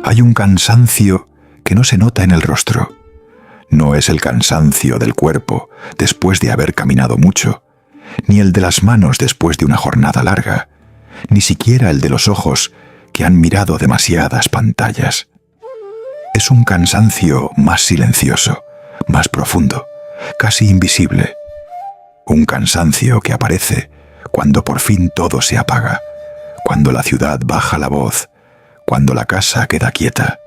Hay un cansancio que no se nota en el rostro. No es el cansancio del cuerpo después de haber caminado mucho, ni el de las manos después de una jornada larga, ni siquiera el de los ojos que han mirado demasiadas pantallas. Es un cansancio más silencioso, más profundo, casi invisible. Un cansancio que aparece cuando por fin todo se apaga, cuando la ciudad baja la voz, cuando la casa queda quieta,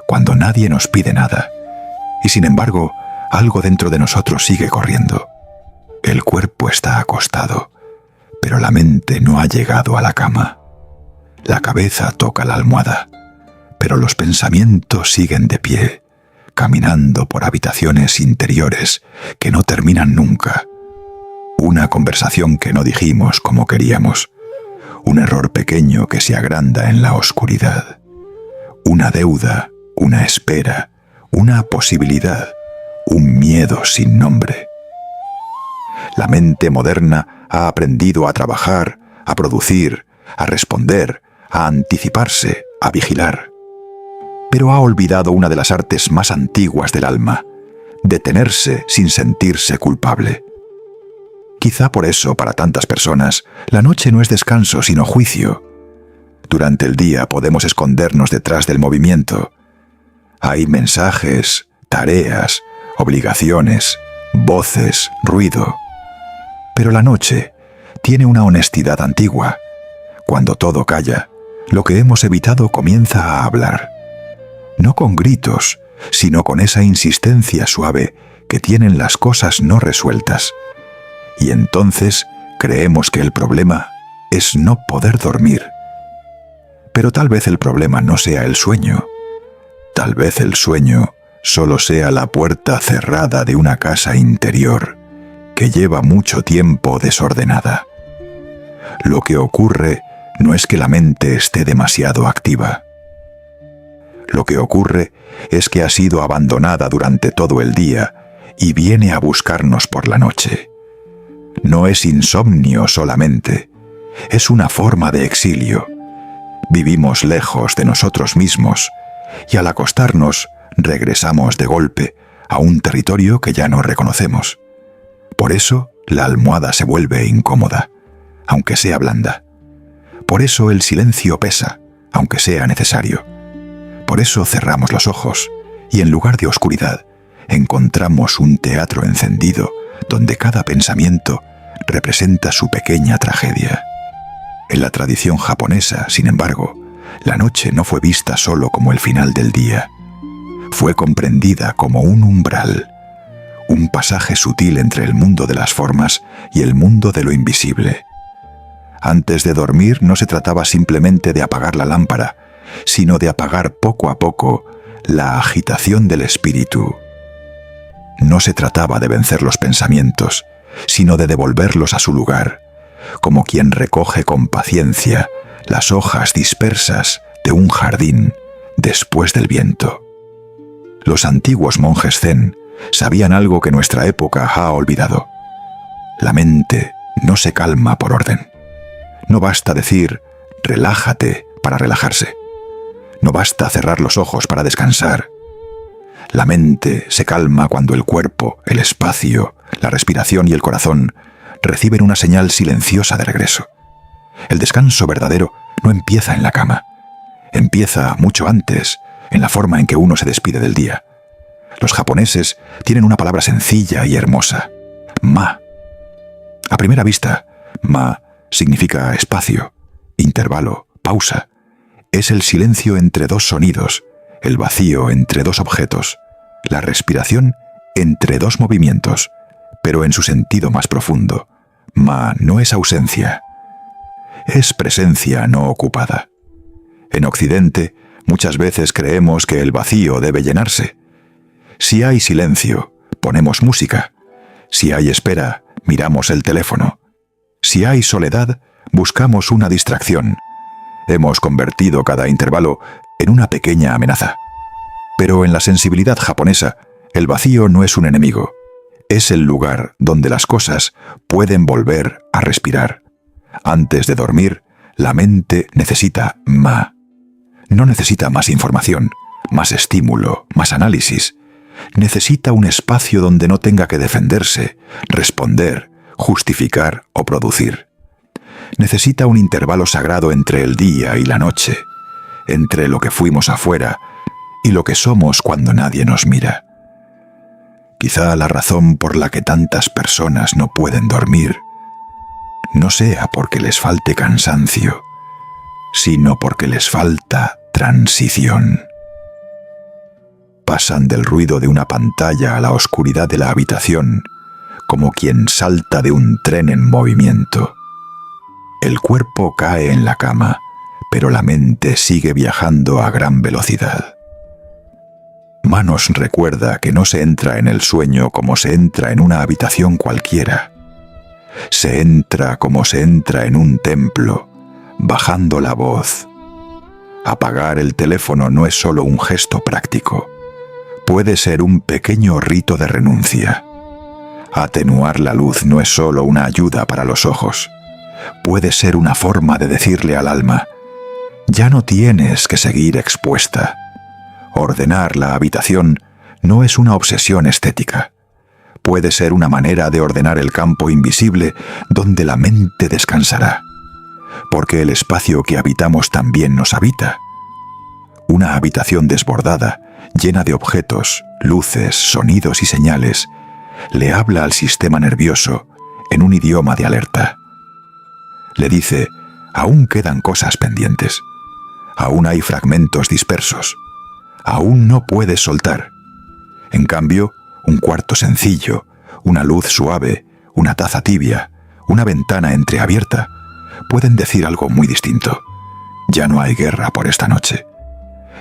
cuando nadie nos pide nada, y sin embargo, algo dentro de nosotros sigue corriendo. El cuerpo está acostado, pero la mente no ha llegado a la cama. La cabeza toca la almohada, pero los pensamientos siguen de pie, caminando por habitaciones interiores que no terminan nunca. Una conversación que no dijimos como queríamos, un error pequeño que se agranda en la oscuridad, una deuda, una espera, una posibilidad, un miedo sin nombre. La mente moderna ha aprendido a trabajar, a producir, a responder, a anticiparse, a vigilar. Pero ha olvidado una de las artes más antiguas del alma, detenerse sin sentirse culpable. Quizá por eso, para tantas personas, la noche no es descanso sino juicio. Durante el día podemos escondernos detrás del movimiento. Hay mensajes, tareas, obligaciones, voces, ruido. Pero la noche tiene una honestidad antigua. Cuando todo calla, lo que hemos evitado comienza a hablar. No con gritos, sino con esa insistencia suave que tienen las cosas no resueltas. Y entonces creemos que el problema es no poder dormir. Pero tal vez el problema no sea el sueño. Tal vez el sueño solo sea la puerta cerrada de una casa interior que lleva mucho tiempo desordenada. Lo que ocurre no es que la mente esté demasiado activa. Lo que ocurre es que ha sido abandonada durante todo el día y viene a buscarnos por la noche. No es insomnio solamente, es una forma de exilio. Vivimos lejos de nosotros mismos y al acostarnos regresamos de golpe a un territorio que ya no reconocemos. Por eso la almohada se vuelve incómoda, aunque sea blanda. Por eso el silencio pesa, aunque sea necesario. Por eso cerramos los ojos y en lugar de oscuridad encontramos un teatro encendido donde cada pensamiento representa su pequeña tragedia. En la tradición japonesa, sin embargo, la noche no fue vista solo como el final del día. Fue comprendida como un umbral, un pasaje sutil entre el mundo de las formas y el mundo de lo invisible. Antes de dormir no se trataba simplemente de apagar la lámpara, sino de apagar poco a poco la agitación del espíritu. No se trataba de vencer los pensamientos, sino de devolverlos a su lugar, como quien recoge con paciencia las hojas dispersas de un jardín después del viento. Los antiguos monjes zen sabían algo que nuestra época ha olvidado. La mente no se calma por orden. No basta decir «relájate» para relajarse. No basta cerrar los ojos para descansar. La mente se calma cuando el cuerpo, el espacio, la respiración y el corazón reciben una señal silenciosa de regreso. El descanso verdadero no empieza en la cama. Empieza mucho antes, en la forma en que uno se despide del día. Los japoneses tienen una palabra sencilla y hermosa: ma. A primera vista, ma significa espacio, intervalo, pausa. Es el silencio entre dos sonidos, el vacío entre dos objetos, la respiración entre dos movimientos, pero en su sentido más profundo. Ma no es ausencia, es presencia no ocupada. En Occidente, muchas veces creemos que el vacío debe llenarse. Si hay silencio, ponemos música. Si hay espera, miramos el teléfono. Si hay soledad, buscamos una distracción. Hemos convertido cada intervalo en una pequeña amenaza. Pero en la sensibilidad japonesa, el vacío no es un enemigo. Es el lugar donde las cosas pueden volver a respirar. Antes de dormir, la mente necesita ma. No necesita más información, más estímulo, más análisis. Necesita un espacio donde no tenga que defenderse, responder, justificar o producir. Necesita un intervalo sagrado entre el día y la noche, entre lo que fuimos afuera y lo que somos cuando nadie nos mira. Quizá la razón por la que tantas personas no pueden dormir no sea porque les falte cansancio, sino porque les falta transición. Pasan del ruido de una pantalla a la oscuridad de la habitación, como quien salta de un tren en movimiento. El cuerpo cae en la cama, pero la mente sigue viajando a gran velocidad. Manos recuerda que no se entra en el sueño como se entra en una habitación cualquiera. Se entra como se entra en un templo, bajando la voz. Apagar el teléfono no es solo un gesto práctico. Puede ser un pequeño rito de renuncia. Atenuar la luz no es solo una ayuda para los ojos. Puede ser una forma de decirle al alma: ya no tienes que seguir expuesta. Ordenar la habitación no es una obsesión estética. Puede ser una manera de ordenar el campo invisible donde la mente descansará. Porque el espacio que habitamos también nos habita. Una habitación desbordada, llena de objetos, luces, sonidos y señales, le habla al sistema nervioso en un idioma de alerta. Le dice: aún quedan cosas pendientes. Aún hay fragmentos dispersos. Aún no puedes soltar. En cambio, un cuarto sencillo, una luz suave, una taza tibia, una ventana entreabierta, pueden decir algo muy distinto. Ya no hay guerra por esta noche.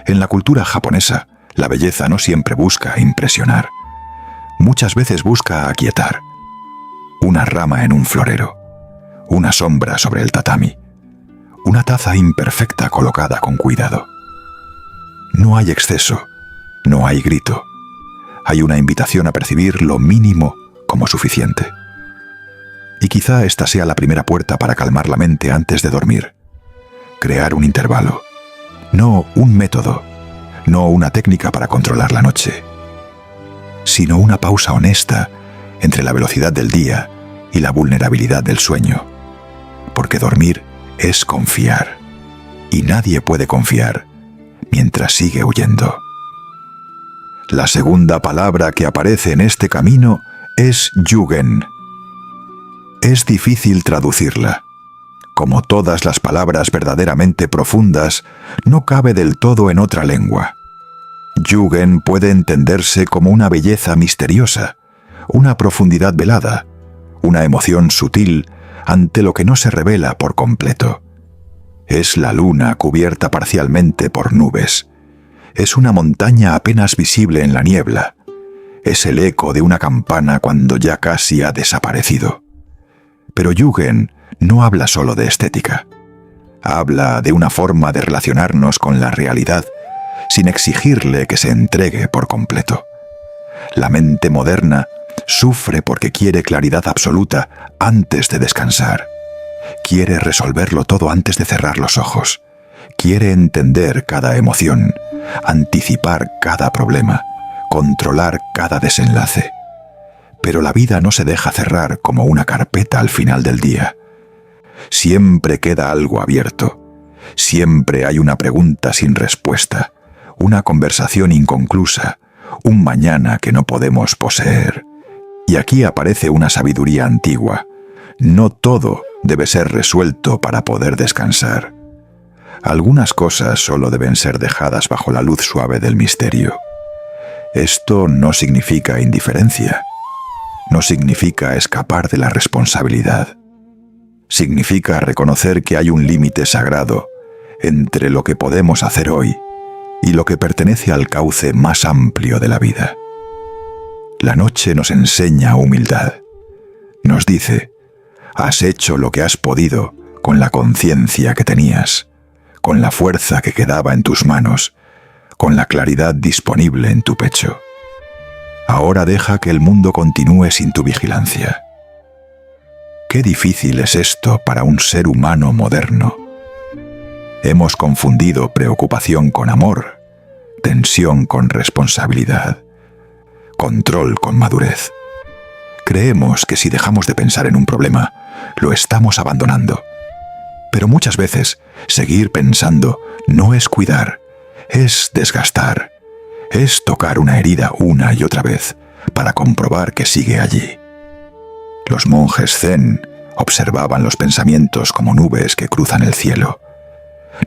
En la cultura japonesa, la belleza no siempre busca impresionar. Muchas veces busca aquietar. Una rama en un florero, una sombra sobre el tatami, una taza imperfecta colocada con cuidado. No hay exceso, no hay grito. Hay una invitación a percibir lo mínimo como suficiente. Y quizá esta sea la primera puerta para calmar la mente antes de dormir. Crear un intervalo. No un método, no una técnica para controlar la noche, sino una pausa honesta entre la velocidad del día y la vulnerabilidad del sueño. Porque dormir es confiar, y nadie puede confiar mientras sigue huyendo. La segunda palabra que aparece en este camino es yugen. Es difícil traducirla. Como todas las palabras verdaderamente profundas, no cabe del todo en otra lengua. Yugen puede entenderse como una belleza misteriosa, una profundidad velada, una emoción sutil ante lo que no se revela por completo. Es la luna cubierta parcialmente por nubes. Es una montaña apenas visible en la niebla. Es el eco de una campana cuando ya casi ha desaparecido. Pero yugen no habla solo de estética. Habla de una forma de relacionarnos con la realidad sin exigirle que se entregue por completo. La mente moderna sufre porque quiere claridad absoluta antes de descansar. Quiere resolverlo todo antes de cerrar los ojos. Quiere entender cada emoción, anticipar cada problema, controlar cada desenlace. Pero la vida no se deja cerrar como una carpeta al final del día. Siempre queda algo abierto. Siempre hay una pregunta sin respuesta, una conversación inconclusa, un mañana que no podemos poseer. Y aquí aparece una sabiduría antigua. No todo debe ser resuelto para poder descansar. Algunas cosas solo deben ser dejadas bajo la luz suave del misterio. Esto no significa indiferencia. No significa escapar de la responsabilidad. Significa reconocer que hay un límite sagrado entre lo que podemos hacer hoy y lo que pertenece al cauce más amplio de la vida. La noche nos enseña humildad. Nos dice: has hecho lo que has podido con la conciencia que tenías, con la fuerza que quedaba en tus manos, con la claridad disponible en tu pecho. Ahora deja que el mundo continúe sin tu vigilancia. Qué difícil es esto para un ser humano moderno. Hemos confundido preocupación con amor, tensión con responsabilidad, control con madurez. Creemos que si dejamos de pensar en un problema, lo estamos abandonando. Pero muchas veces, seguir pensando no es cuidar, es desgastar, es tocar una herida una y otra vez para comprobar que sigue allí. Los monjes zen observaban los pensamientos como nubes que cruzan el cielo.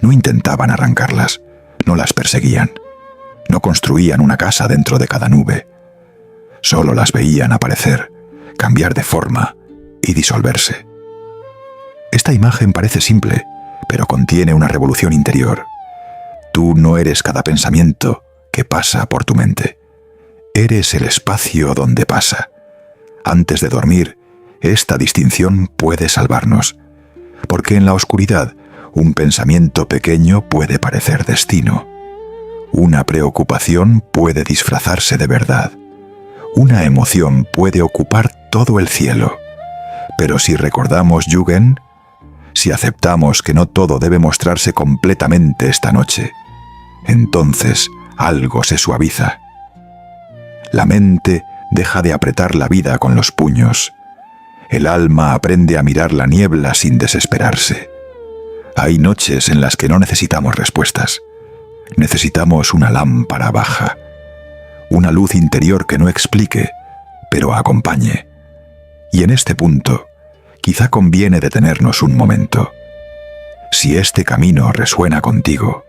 No intentaban arrancarlas, no las perseguían, no construían una casa dentro de cada nube. Solo las veían aparecer, cambiar de forma y disolverse. Esta imagen parece simple, pero contiene una revolución interior. Tú no eres cada pensamiento que pasa por tu mente. Eres el espacio donde pasa. Antes de dormir, esta distinción puede salvarnos, porque en la oscuridad un pensamiento pequeño puede parecer destino. Una preocupación puede disfrazarse de verdad. Una emoción puede ocupar todo el cielo. Pero si recordamos Yugen, si aceptamos que no todo debe mostrarse completamente esta noche, entonces algo se suaviza. La mente deja de apretar la vida con los puños. El alma aprende a mirar la niebla sin desesperarse. Hay noches en las que no necesitamos respuestas. Necesitamos una lámpara baja, una luz interior que no explique, pero acompañe. Y en este punto, quizá conviene detenernos un momento. Si este camino resuena contigo,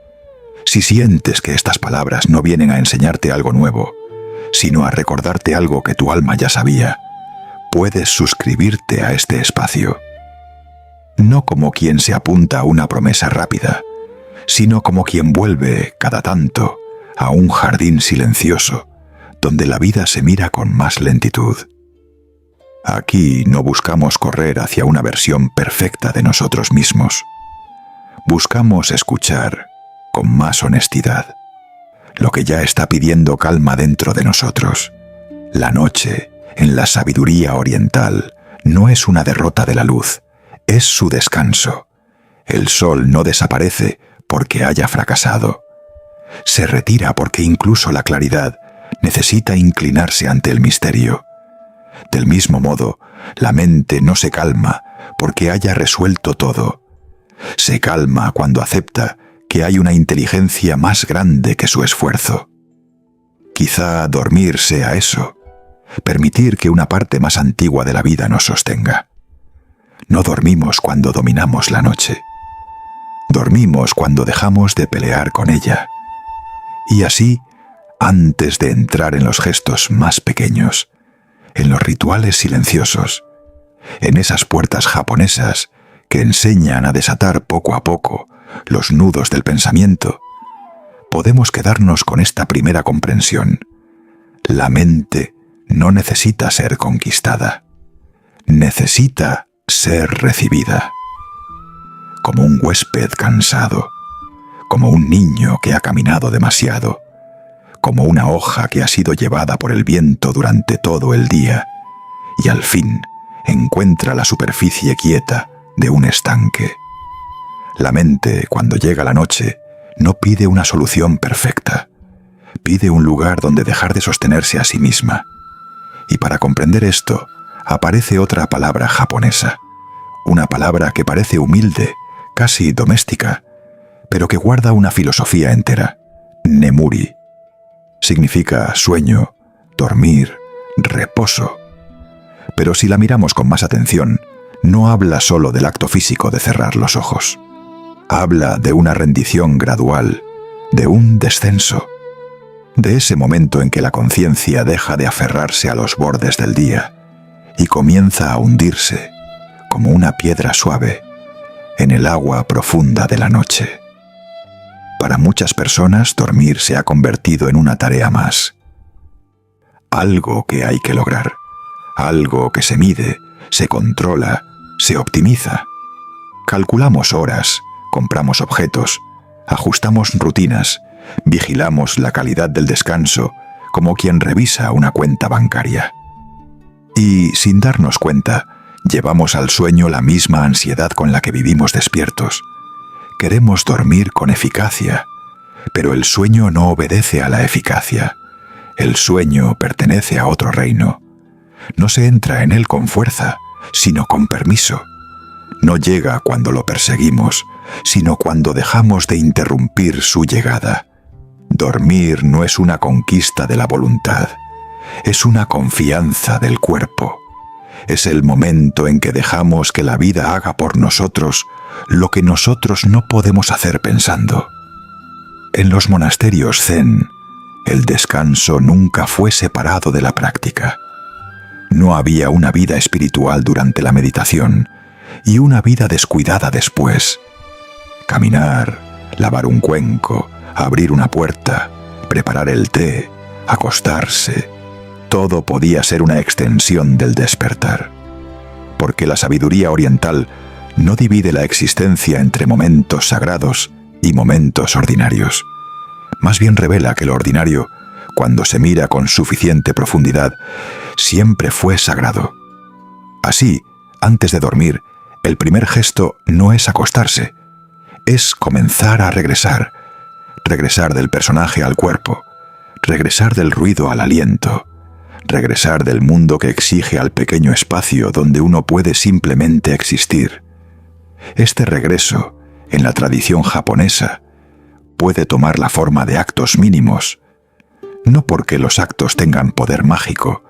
si sientes que estas palabras no vienen a enseñarte algo nuevo, sino a recordarte algo que tu alma ya sabía, puedes suscribirte a este espacio. No como quien se apunta a una promesa rápida, sino como quien vuelve, cada tanto, a un jardín silencioso, donde la vida se mira con más lentitud. Aquí no buscamos correr hacia una versión perfecta de nosotros mismos. Buscamos escuchar, con más honestidad, lo que ya está pidiendo calma dentro de nosotros. La noche, en la sabiduría oriental, no es una derrota de la luz, es su descanso. El sol no desaparece porque haya fracasado. Se retira porque incluso la claridad necesita inclinarse ante el misterio. Del mismo modo, la mente no se calma porque haya resuelto todo. Se calma cuando acepta que hay una inteligencia más grande que su esfuerzo. Quizá dormir sea eso, permitir que una parte más antigua de la vida nos sostenga. No dormimos cuando dominamos la noche. Dormimos cuando dejamos de pelear con ella. Y así, antes de entrar en los gestos más pequeños, en los rituales silenciosos, en esas puertas japonesas que enseñan a desatar poco a poco los nudos del pensamiento, podemos quedarnos con esta primera comprensión. La mente no necesita ser conquistada, necesita ser recibida. Como un huésped cansado, como un niño que ha caminado demasiado, como una hoja que ha sido llevada por el viento durante todo el día y al fin encuentra la superficie quieta de un estanque. La mente, cuando llega la noche, no pide una solución perfecta, pide un lugar donde dejar de sostenerse a sí misma. Y para comprender esto, aparece otra palabra japonesa, una palabra que parece humilde, casi doméstica, pero que guarda una filosofía entera: nemuri. Significa sueño, dormir, reposo. Pero si la miramos con más atención, no habla solo del acto físico de cerrar los ojos. Habla de una rendición gradual, de un descenso, de ese momento en que la conciencia deja de aferrarse a los bordes del día y comienza a hundirse, como una piedra suave, en el agua profunda de la noche. Para muchas personas, dormir se ha convertido en una tarea más. Algo que hay que lograr, algo que se mide, se controla, se optimiza. Calculamos horas, compramos objetos, ajustamos rutinas, vigilamos la calidad del descanso como quien revisa una cuenta bancaria. Y, sin darnos cuenta, llevamos al sueño la misma ansiedad con la que vivimos despiertos, Queremos dormir con eficacia, pero el sueño no obedece a la eficacia. El sueño pertenece a otro reino. No se entra en él con fuerza, sino con permiso. No llega cuando lo perseguimos, sino cuando dejamos de interrumpir su llegada. Dormir no es una conquista de la voluntad, es una confianza del cuerpo. Es el momento en que dejamos que la vida haga por nosotros lo que nosotros no podemos hacer pensando. En los monasterios zen, el descanso nunca fue separado de la práctica. No había una vida espiritual durante la meditación y una vida descuidada después. Caminar, lavar un cuenco, abrir una puerta, preparar el té, acostarse, todo podía ser una extensión del despertar. Porque la sabiduría oriental no divide la existencia entre momentos sagrados y momentos ordinarios. Más bien revela que lo ordinario, cuando se mira con suficiente profundidad, siempre fue sagrado. Así, antes de dormir, el primer gesto no es acostarse, es comenzar a regresar del personaje al cuerpo, regresar del ruido al aliento, regresar del mundo que exige al pequeño espacio donde uno puede simplemente existir. Este regreso, en la tradición japonesa, puede tomar la forma de actos mínimos, no porque los actos tengan poder mágico,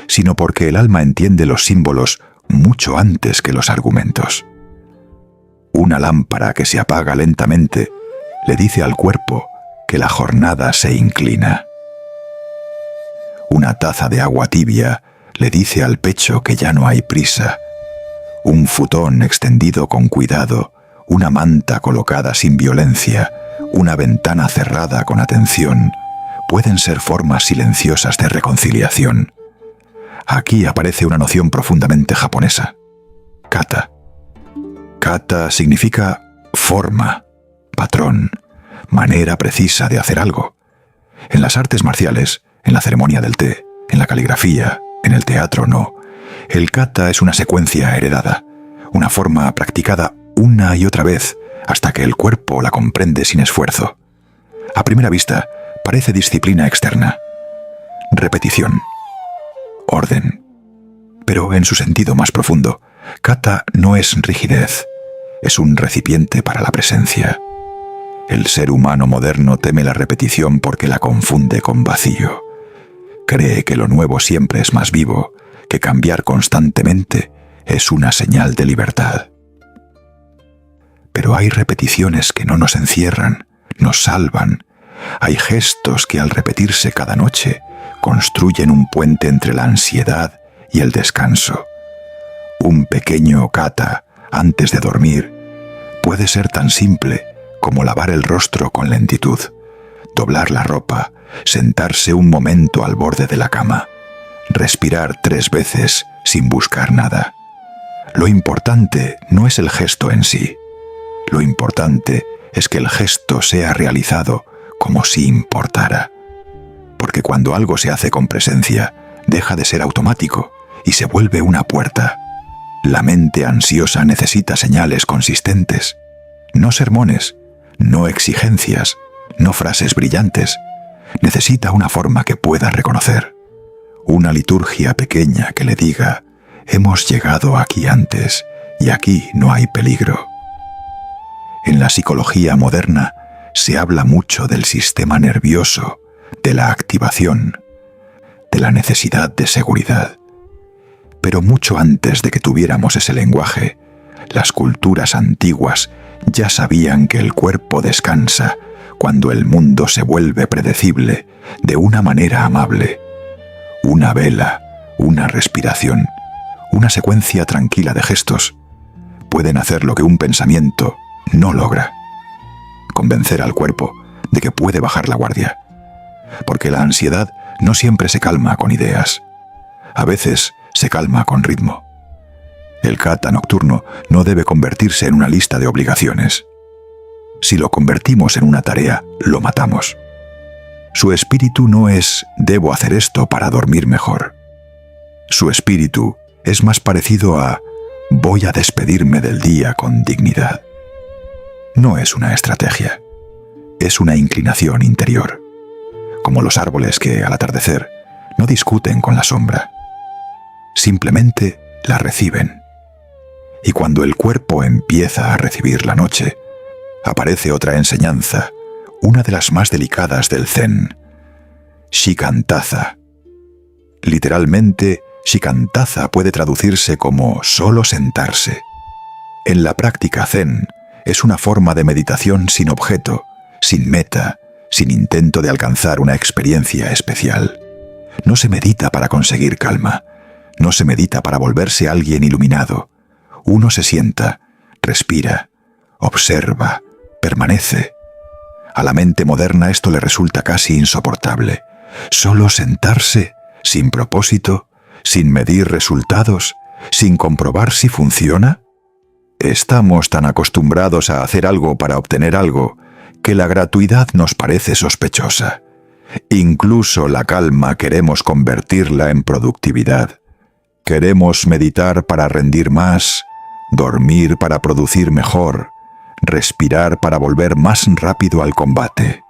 sino porque el alma entiende los símbolos mucho antes que los argumentos. Una lámpara que se apaga lentamente le dice al cuerpo que la jornada se inclina. Una taza de agua tibia le dice al pecho que ya no hay prisa. Un futón extendido con cuidado, una manta colocada sin violencia, una ventana cerrada con atención, pueden ser formas silenciosas de reconciliación. Aquí aparece una noción profundamente japonesa. Kata. Kata significa forma, patrón, manera precisa de hacer algo. En las artes marciales, en la ceremonia del té, en la caligrafía, en el teatro no. El kata es una secuencia heredada, una forma practicada una y otra vez hasta que el cuerpo la comprende sin esfuerzo. A primera vista, parece disciplina externa. Repetición. Orden. Pero en su sentido más profundo, kata no es rigidez, es un recipiente para la presencia. El ser humano moderno teme la repetición porque la confunde con vacío. Cree que lo nuevo siempre es más vivo, que cambiar constantemente es una señal de libertad. Pero hay repeticiones que no nos encierran, nos salvan. Hay gestos que al repetirse cada noche construyen un puente entre la ansiedad y el descanso. Un pequeño kata antes de dormir puede ser tan simple como lavar el rostro con lentitud, doblar la ropa, sentarse un momento al borde de la cama, respirar 3 veces sin buscar nada. Lo importante no es el gesto en sí. Lo importante es que el gesto sea realizado como si importara. Porque cuando algo se hace con presencia, deja de ser automático y se vuelve una puerta. La mente ansiosa necesita señales consistentes, no sermones, no exigencias, no frases brillantes. Necesita una forma que pueda reconocer. Una liturgia pequeña que le diga: hemos llegado aquí antes y aquí no hay peligro. En la psicología moderna se habla mucho del sistema nervioso, de la activación, de la necesidad de seguridad. Pero mucho antes de que tuviéramos ese lenguaje, las culturas antiguas ya sabían que el cuerpo descansa cuando el mundo se vuelve predecible de una manera amable. Una vela, una respiración, una secuencia tranquila de gestos pueden hacer lo que un pensamiento no logra: convencer al cuerpo de que puede bajar la guardia. Porque la ansiedad no siempre se calma con ideas. A veces se calma con ritmo. El kata nocturno no debe convertirse en una lista de obligaciones. Si lo convertimos en una tarea, lo matamos. Su espíritu no es «debo hacer esto para dormir mejor». Su espíritu es más parecido a «voy a despedirme del día con dignidad». No es una estrategia, es una inclinación interior, como los árboles que, al atardecer, no discuten con la sombra, simplemente la reciben. Y cuando el cuerpo empieza a recibir la noche, aparece otra enseñanza, una de las más delicadas del Zen, Shikantaza. Literalmente, Shikantaza puede traducirse como solo sentarse. En la práctica Zen es una forma de meditación sin objeto, sin meta, sin intento de alcanzar una experiencia especial. No se medita para conseguir calma, no se medita para volverse alguien iluminado. Uno se sienta, respira, observa, permanece. A la mente moderna esto le resulta casi insoportable. Solo sentarse, sin propósito, sin medir resultados, sin comprobar si funciona. Estamos tan acostumbrados a hacer algo para obtener algo que la gratuidad nos parece sospechosa. Incluso la calma queremos convertirla en productividad. Queremos meditar para rendir más, dormir para producir mejor, respirar para volver más rápido al combate.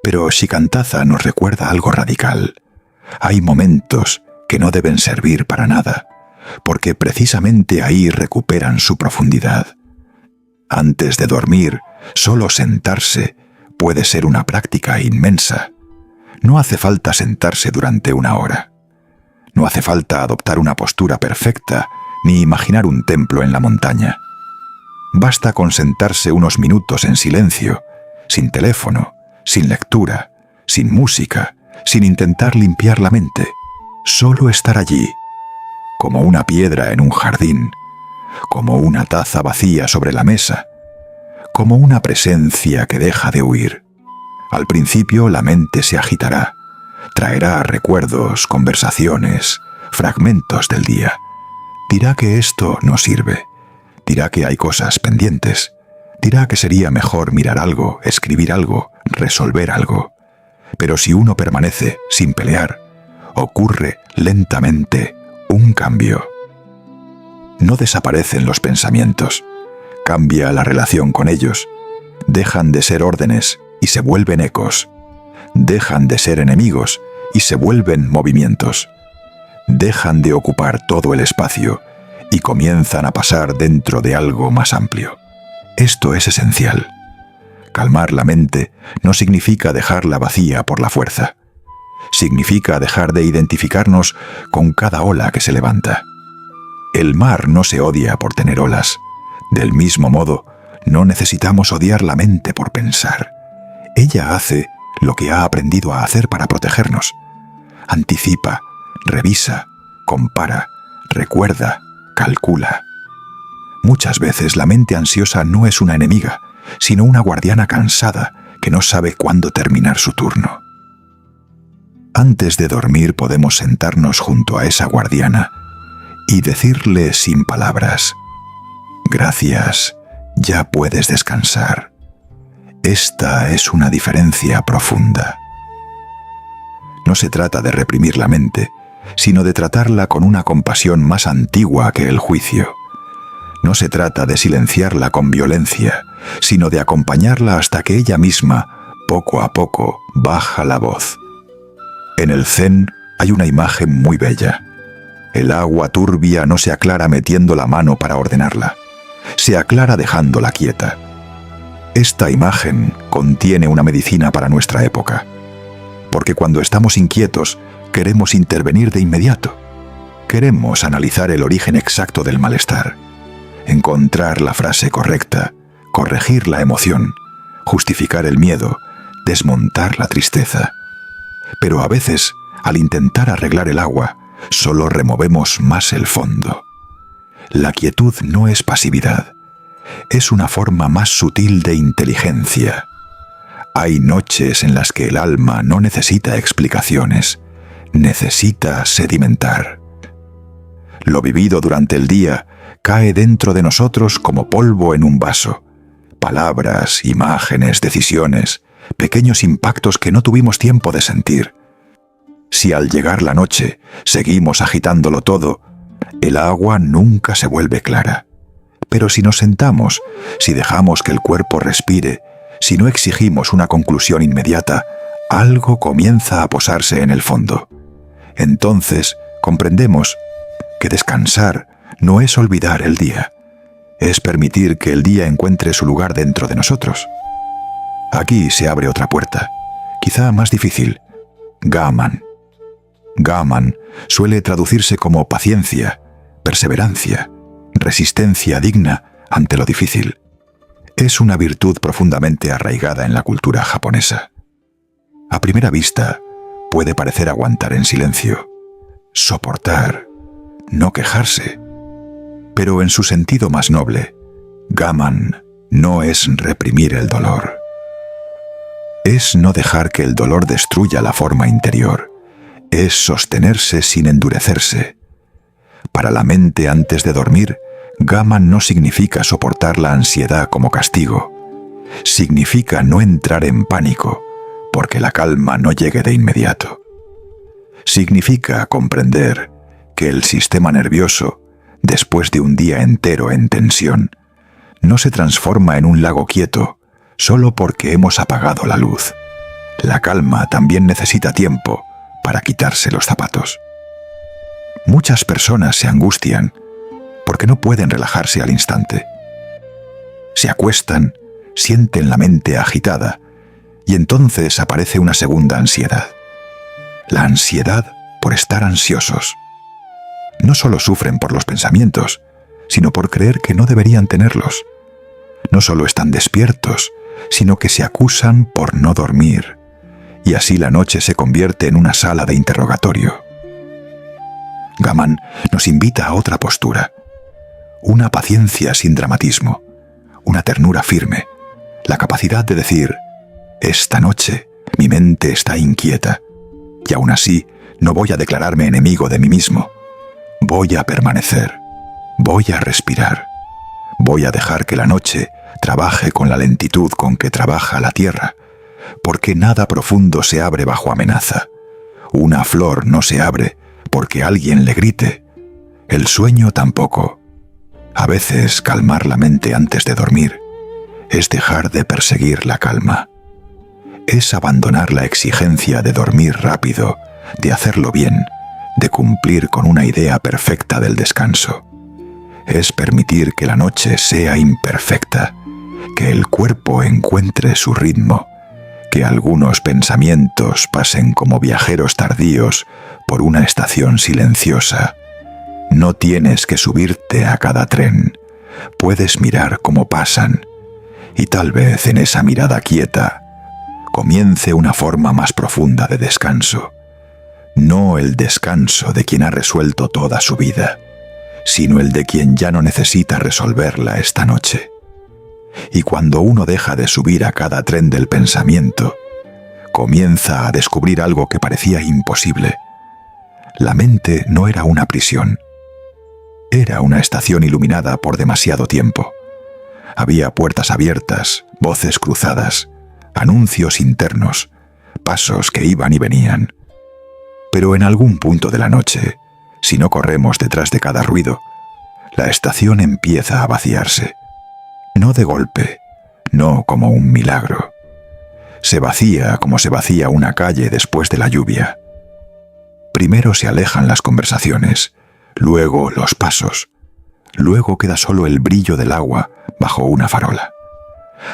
Pero Shikantaza nos recuerda algo radical. Hay momentos que no deben servir para nada, porque precisamente ahí recuperan su profundidad. Antes de dormir, solo sentarse puede ser una práctica inmensa. No hace falta sentarse durante una hora. No hace falta adoptar una postura perfecta ni imaginar un templo en la montaña. Basta con sentarse unos minutos en silencio, sin teléfono, sin lectura, sin música, sin intentar limpiar la mente. Solo estar allí, como una piedra en un jardín, como una taza vacía sobre la mesa, como una presencia que deja de huir. Al principio la mente se agitará, traerá recuerdos, conversaciones, fragmentos del día. Dirá que esto no sirve, dirá que hay cosas pendientes, dirá que sería mejor mirar algo, escribir algo, resolver algo. Pero si uno permanece sin pelear, ocurre lentamente un cambio. No desaparecen los pensamientos, cambia la relación con ellos, dejan de ser órdenes y se vuelven ecos, dejan de ser enemigos y se vuelven movimientos, dejan de ocupar todo el espacio y comienzan a pasar dentro de algo más amplio. Esto es esencial. Calmar la mente no significa dejarla vacía por la fuerza. Significa dejar de identificarnos con cada ola que se levanta. El mar no se odia por tener olas. Del mismo modo, no necesitamos odiar la mente por pensar. Ella hace lo que ha aprendido a hacer para protegernos. Anticipa, revisa, compara, recuerda, calcula. Muchas veces la mente ansiosa no es una enemiga, sino una guardiana cansada que no sabe cuándo terminar su turno. Antes de dormir podemos sentarnos junto a esa guardiana y decirle sin palabras: gracias, ya puedes descansar. Esta es una diferencia profunda. No se trata de reprimir la mente, sino de tratarla con una compasión más antigua que el juicio. No se trata de silenciarla con violencia, sino de acompañarla hasta que ella misma, poco a poco, baja la voz. En el Zen hay una imagen muy bella. El agua turbia no se aclara metiendo la mano para ordenarla, se aclara dejándola quieta. Esta imagen contiene una medicina para nuestra época, porque cuando estamos inquietos queremos intervenir de inmediato. Queremos analizar el origen exacto del malestar, encontrar la frase correcta, corregir la emoción, justificar el miedo, desmontar la tristeza. Pero a veces, al intentar arreglar el agua, solo removemos más el fondo. La quietud no es pasividad, es una forma más sutil de inteligencia. Hay noches en las que el alma no necesita explicaciones, necesita sedimentar. Lo vivido durante el día cae dentro de nosotros como polvo en un vaso. Palabras, imágenes, decisiones, pequeños impactos que no tuvimos tiempo de sentir. Si al llegar la noche seguimos agitándolo todo, el agua nunca se vuelve clara. Pero si nos sentamos, si dejamos que el cuerpo respire, si no exigimos una conclusión inmediata, algo comienza a posarse en el fondo. Entonces comprendemos que descansar no es olvidar el día, es permitir que el día encuentre su lugar dentro de nosotros. Aquí se abre otra puerta, quizá más difícil: Gaman. Gaman suele traducirse como paciencia, perseverancia, resistencia digna ante lo difícil. Es una virtud profundamente arraigada en la cultura japonesa. A primera vista, puede parecer aguantar en silencio, soportar, no quejarse. Pero en su sentido más noble, gaman no es reprimir el dolor. Es no dejar que el dolor destruya la forma interior. Es sostenerse sin endurecerse. Para la mente antes de dormir, gaman no significa soportar la ansiedad como castigo. Significa no entrar en pánico, porque la calma no llegue de inmediato. Significa comprender que el sistema nervioso, después de un día entero en tensión, no se transforma en un lago quieto solo porque hemos apagado la luz. La calma también necesita tiempo para quitarse los zapatos. Muchas personas se angustian porque no pueden relajarse al instante. Se acuestan, sienten la mente agitada y entonces aparece una segunda ansiedad. La ansiedad por estar ansiosos. No solo sufren por los pensamientos, sino por creer que no deberían tenerlos. No solo están despiertos, sino que se acusan por no dormir. Y así la noche se convierte en una sala de interrogatorio. Gaman nos invita a otra postura. Una paciencia sin dramatismo, una ternura firme, la capacidad de decir: esta noche mi mente está inquieta, y aún así no voy a declararme enemigo de mí mismo. Voy a permanecer, voy a respirar, voy a dejar que la noche trabaje con la lentitud con que trabaja la tierra, porque nada profundo se abre bajo amenaza. Una flor no se abre porque alguien le grite. El sueño tampoco. A veces calmar la mente antes de dormir es dejar de perseguir la calma. Es abandonar la exigencia de dormir rápido, de hacerlo bien, de cumplir con una idea perfecta del descanso. Es permitir que la noche sea imperfecta, que el cuerpo encuentre su ritmo, que algunos pensamientos pasen como viajeros tardíos por una estación silenciosa. No tienes que subirte a cada tren, puedes mirar cómo pasan, y tal vez en esa mirada quieta comience una forma más profunda de descanso. No el descanso de quien ha resuelto toda su vida, sino el de quien ya no necesita resolverla esta noche. Y cuando uno deja de subir a cada tren del pensamiento, comienza a descubrir algo que parecía imposible. La mente no era una prisión. Era una estación iluminada por demasiado tiempo. Había puertas abiertas, voces cruzadas, anuncios internos, pasos que iban y venían. Pero en algún punto de la noche, si no corremos detrás de cada ruido, la estación empieza a vaciarse. No de golpe, no como un milagro. Se vacía como se vacía una calle después de la lluvia. Primero se alejan las conversaciones, luego los pasos, luego queda solo el brillo del agua bajo una farola.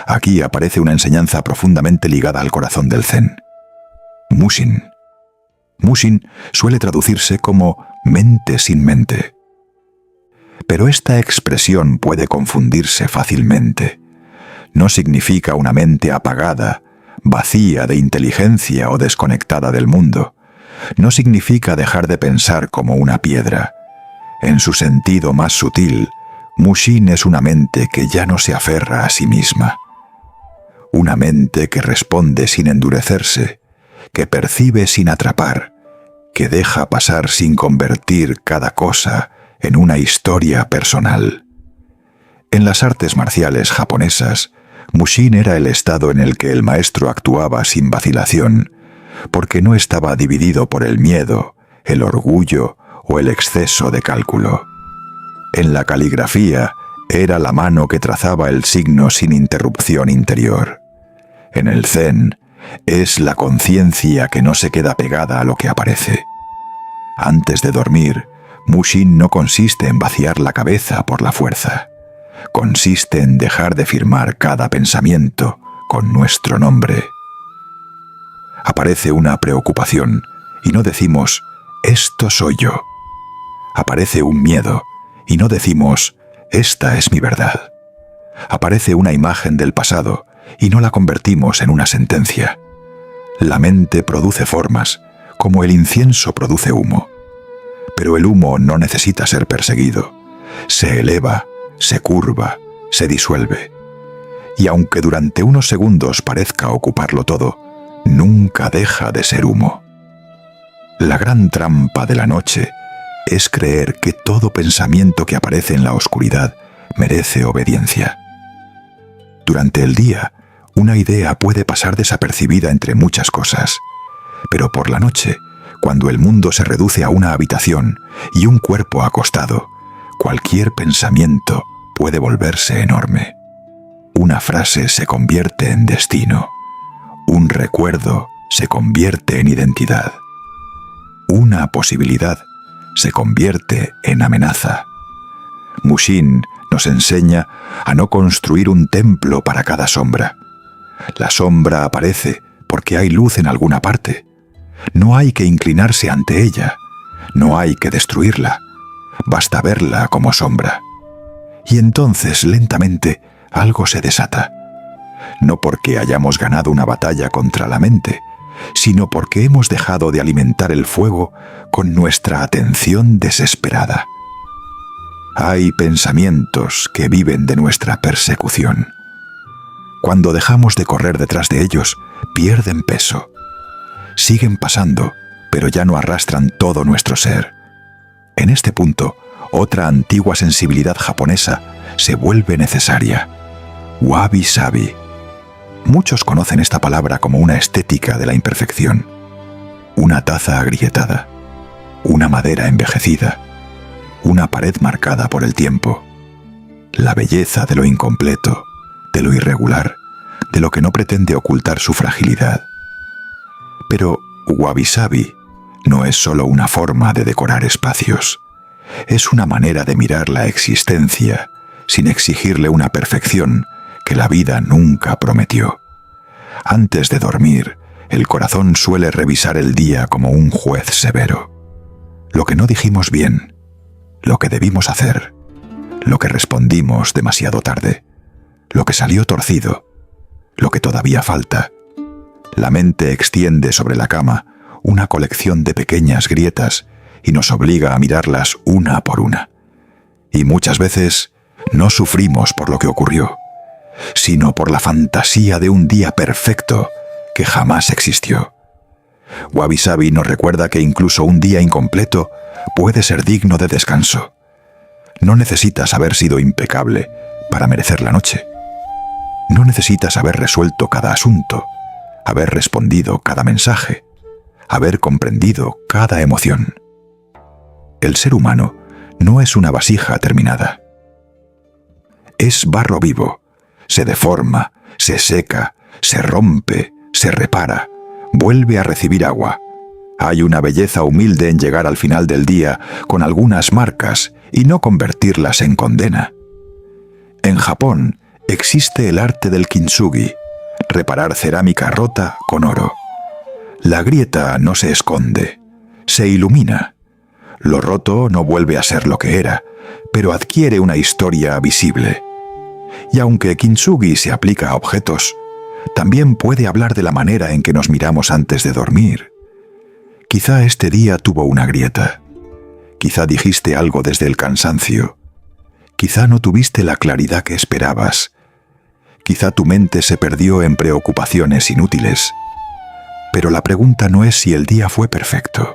Aquí aparece una enseñanza profundamente ligada al corazón del Zen. Mushin. Mushin suele traducirse como mente sin mente. Pero esta expresión puede confundirse fácilmente. No significa una mente apagada, vacía de inteligencia o desconectada del mundo. No significa dejar de pensar como una piedra. En su sentido más sutil, Mushin es una mente que ya no se aferra a sí misma. Una mente que responde sin endurecerse, que percibe sin atrapar, que deja pasar sin convertir cada cosa en una historia personal. En las artes marciales japonesas, Mushin era el estado en el que el maestro actuaba sin vacilación, porque no estaba dividido por el miedo, el orgullo o el exceso de cálculo. En la caligrafía, Era la mano que trazaba el signo sin interrupción interior. En el Zen, es la conciencia que no se queda pegada a lo que aparece. Antes de dormir, Mushin no consiste en vaciar la cabeza por la fuerza. Consiste en dejar de firmar cada pensamiento con nuestro nombre. Aparece una preocupación y no decimos, esto soy yo. Aparece un miedo y no decimos, esta es mi verdad. Aparece una imagen del pasado y no la convertimos en una sentencia. La mente produce formas, como el incienso produce humo. Pero el humo no necesita ser perseguido. Se eleva, se curva, se disuelve. Y aunque durante unos segundos parezca ocuparlo todo, nunca deja de ser humo. La gran trampa de la noche es creer que todo pensamiento que aparece en la oscuridad merece obediencia. Durante el día, una idea puede pasar desapercibida entre muchas cosas, pero por la noche, cuando el mundo se reduce a una habitación y un cuerpo acostado, cualquier pensamiento puede volverse enorme. Una frase se convierte en destino. Un recuerdo se convierte en identidad. Una posibilidad se convierte en amenaza. Mushin nos enseña a no construir un templo para cada sombra. La sombra aparece porque hay luz en alguna parte. No hay que inclinarse ante ella. No hay que destruirla. Basta verla como sombra. Y entonces, lentamente, algo se desata. No porque hayamos ganado una batalla contra la mente, sino porque hemos dejado de alimentar el fuego con nuestra atención desesperada. Hay pensamientos que viven de nuestra persecución. Cuando dejamos de correr detrás de ellos, pierden peso. Siguen pasando, pero ya no arrastran todo nuestro ser. En este punto, otra antigua sensibilidad japonesa se vuelve necesaria. Wabi-sabi. Muchos conocen esta palabra como una estética de la imperfección. Una taza agrietada, una madera envejecida, una pared marcada por el tiempo. La belleza de lo incompleto, de lo irregular, de lo que no pretende ocultar su fragilidad. Pero wabi-sabi no es solo una forma de decorar espacios. Es una manera de mirar la existencia sin exigirle una perfección que la vida nunca prometió. Antes de dormir, el corazón suele revisar el día como un juez severo. Lo que no dijimos bien, lo que debimos hacer, lo que respondimos demasiado tarde, lo que salió torcido, lo que todavía falta. La mente extiende sobre la cama una colección de pequeñas grietas y nos obliga a mirarlas una por una. Y muchas veces no sufrimos por lo que ocurrió, sino por la fantasía de un día perfecto que jamás existió. Wabi-sabi nos recuerda que incluso un día incompleto puede ser digno de descanso. No necesitas haber sido impecable para merecer la noche. No necesitas haber resuelto cada asunto, haber respondido cada mensaje, haber comprendido cada emoción. El ser humano no es una vasija terminada. Es barro vivo. Se deforma, se seca, se rompe, se repara, vuelve a recibir agua. Hay una belleza humilde en llegar al final del día con algunas marcas y no convertirlas en condena. En Japón existe el arte del kintsugi, reparar cerámica rota con oro. La grieta no se esconde, se ilumina. Lo roto no vuelve a ser lo que era, pero adquiere una historia visible. Y aunque kintsugi se aplica a objetos, también puede hablar de la manera en que nos miramos antes de dormir. Quizá este día tuvo una grieta. Quizá dijiste algo desde el cansancio. Quizá no tuviste la claridad que esperabas. Quizá tu mente se perdió en preocupaciones inútiles. Pero la pregunta no es si el día fue perfecto.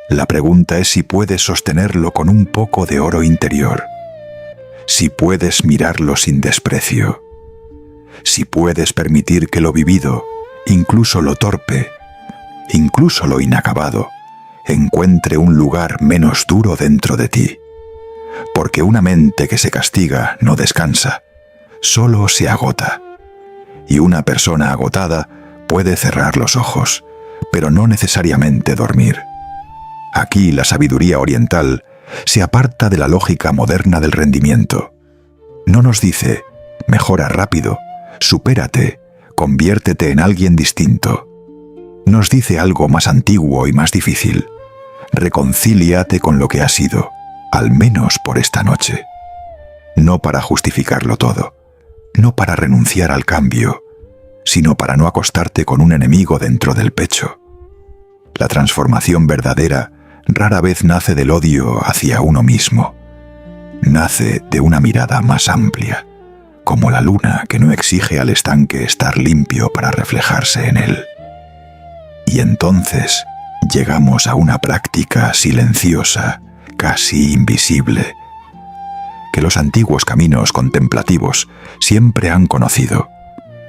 La pregunta es si puedes sostenerlo con un poco de oro interior. Si puedes mirarlo sin desprecio. Si puedes permitir que lo vivido, incluso lo torpe, incluso lo inacabado, encuentre un lugar menos duro dentro de ti. porque una mente que se castiga no descansa, solo se agota. Y una persona agotada puede cerrar los ojos, pero no necesariamente dormir. Aquí la sabiduría oriental se aparta de la lógica moderna del rendimiento. No nos dice, mejora rápido, supérate, conviértete en alguien distinto. Nos dice algo más antiguo y más difícil. Reconcíliate con lo que has sido, al menos por esta noche. No para justificarlo todo, no para renunciar al cambio, sino para no acostarte con un enemigo dentro del pecho. La transformación verdadera rara vez nace del odio hacia uno mismo. Nace de una mirada más amplia, como la luna que no exige al estanque estar limpio para reflejarse en él. Y entonces llegamos a una práctica silenciosa, casi invisible, que los antiguos caminos contemplativos siempre han conocido: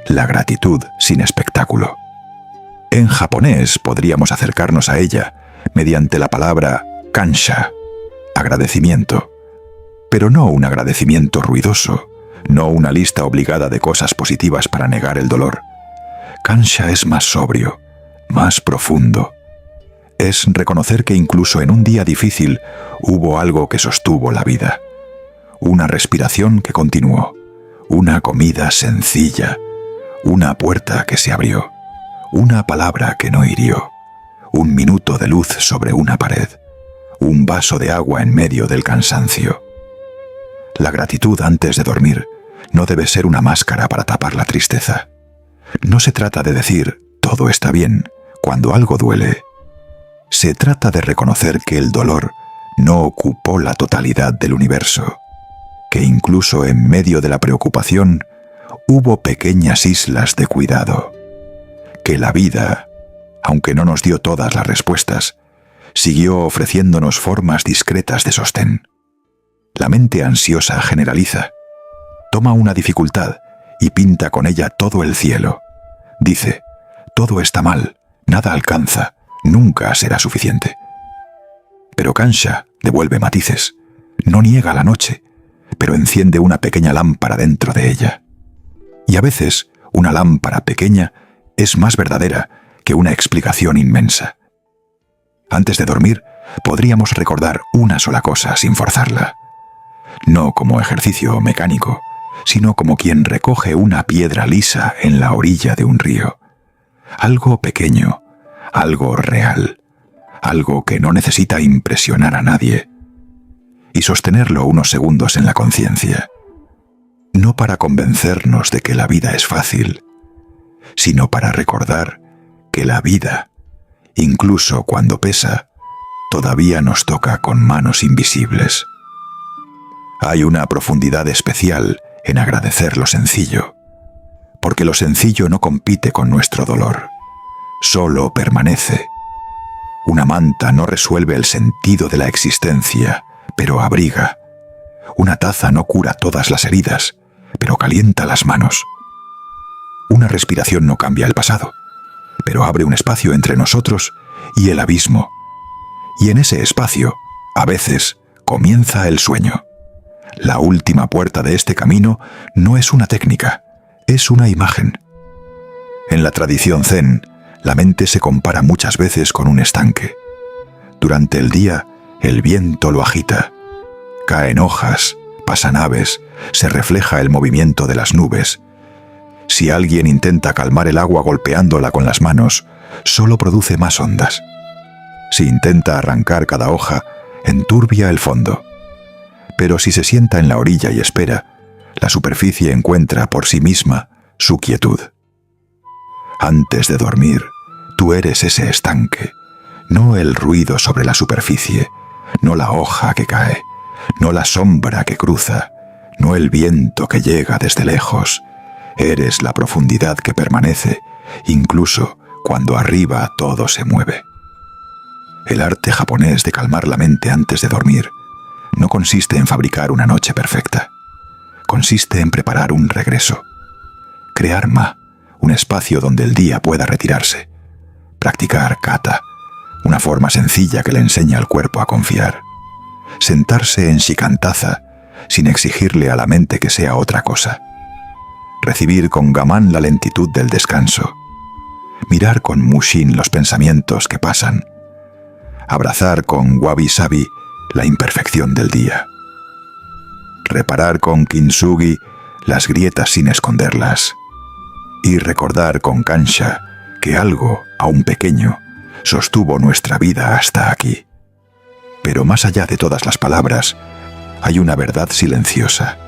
la gratitud sin espectáculo. En japonés podríamos acercarnos a ella mediante la palabra kansha, agradecimiento, pero no un agradecimiento ruidoso, no una lista obligada de cosas positivas para negar el dolor. Kansha es más sobrio, más profundo. Es reconocer que incluso en un día difícil hubo algo que sostuvo la vida. Una respiración que continuó, una comida sencilla, una puerta que se abrió, una palabra que no hirió, un minuto de luz sobre una pared, un vaso de agua en medio del cansancio. La gratitud antes de dormir no debe ser una máscara para tapar la tristeza. No se trata de decir todo está bien cuando algo duele. Se trata de reconocer que el dolor no ocupó la totalidad del universo, que incluso en medio de la preocupación hubo pequeñas islas de cuidado, que la vida, aunque no nos dio todas las respuestas, siguió ofreciéndonos formas discretas de sostén. La mente ansiosa generaliza, toma una dificultad y pinta con ella todo el cielo. Dice, todo está mal, nada alcanza, nunca será suficiente. Pero Kansha devuelve matices, no niega la noche, pero enciende una pequeña lámpara dentro de ella. Y a veces, una lámpara pequeña es más verdadera que una explicación inmensa. Antes de dormir, podríamos recordar una sola cosa sin forzarla. No como ejercicio mecánico, sino como quien recoge una piedra lisa en la orilla de un río. Algo pequeño, algo real, algo que no necesita impresionar a nadie. Y sostenerlo unos segundos en la conciencia. No para convencernos de que la vida es fácil, sino para recordar que la vida, incluso cuando pesa, todavía nos toca con manos invisibles. Hay una profundidad especial en agradecer lo sencillo, porque lo sencillo no compite con nuestro dolor, solo permanece. Una manta no resuelve el sentido de la existencia, pero abriga. Una taza no cura todas las heridas, pero calienta las manos. Una respiración no cambia el pasado, pero abre un espacio entre nosotros y el abismo. Y en ese espacio, a veces, comienza el sueño. La última puerta de este camino no es una técnica, es una imagen. En la tradición zen, la mente se compara muchas veces con un estanque. Durante el día, el viento lo agita. Caen hojas, pasan aves, se refleja el movimiento de las nubes. Si alguien intenta calmar el agua golpeándola con las manos, solo produce más ondas. Si intenta arrancar cada hoja, enturbia el fondo. Pero si se sienta en la orilla y espera, la superficie encuentra por sí misma su quietud. Antes de dormir, tú eres ese estanque, no el ruido sobre la superficie, no la hoja que cae, no la sombra que cruza, no el viento que llega desde lejos. Eres la profundidad que permanece, incluso cuando arriba todo se mueve. El arte japonés de calmar la mente antes de dormir no consiste en fabricar una noche perfecta. Consiste en preparar un regreso. Crear ma, un espacio donde el día pueda retirarse. Practicar kata, una forma sencilla que le enseña al cuerpo a confiar. sentarse en shikantaza sin exigirle a la mente que sea otra cosa. Recibir con gamán la lentitud del descanso. Mirar con mushin los pensamientos que pasan. Abrazar con wabi-sabi la imperfección del día. Reparar con kintsugi las grietas sin esconderlas. Y recordar con kansha que algo, aun pequeño, sostuvo nuestra vida hasta aquí. Pero más allá de todas las palabras, hay una verdad silenciosa.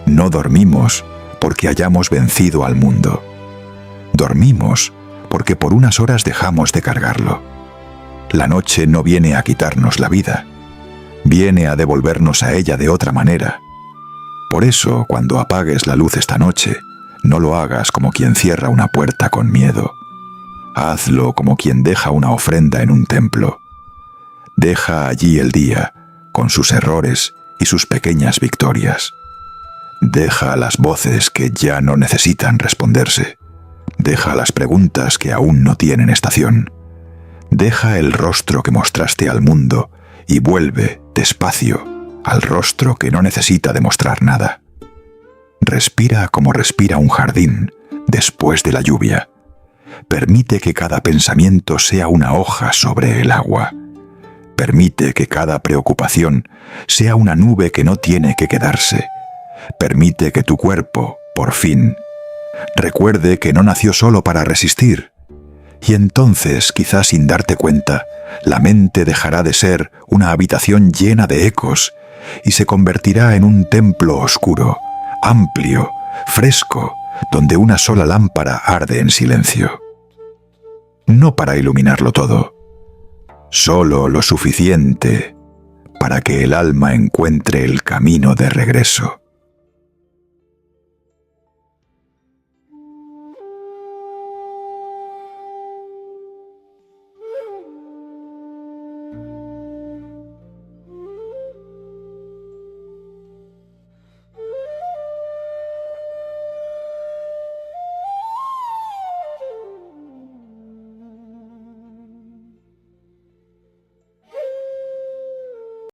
No dormimos porque hayamos vencido al mundo. Dormimos porque por unas horas dejamos de cargarlo. La noche no viene a quitarnos la vida, viene a devolvernos a ella de otra manera. Por eso, cuando apagues la luz esta noche, no lo hagas como quien cierra una puerta con miedo. Hazlo como quien deja una ofrenda en un templo. Deja allí el día, con sus errores y sus pequeñas victorias. Deja las voces que ya no necesitan responderse. Deja las preguntas que aún no tienen estación. Deja el rostro que mostraste al mundo y vuelve, despacio, al rostro que no necesita demostrar nada. Respira como respira un jardín después de la lluvia. Permite que cada pensamiento sea una hoja sobre el agua. Permite que cada preocupación sea una nube que no tiene que quedarse. Permite que tu cuerpo, por fin, recuerde que no nació solo para resistir. Y entonces, quizás sin darte cuenta, la mente dejará de ser una habitación llena de ecos y se convertirá en un templo oscuro, amplio, fresco, donde una sola lámpara arde en silencio. No para iluminarlo todo, solo lo suficiente para que el alma encuentre el camino de regreso.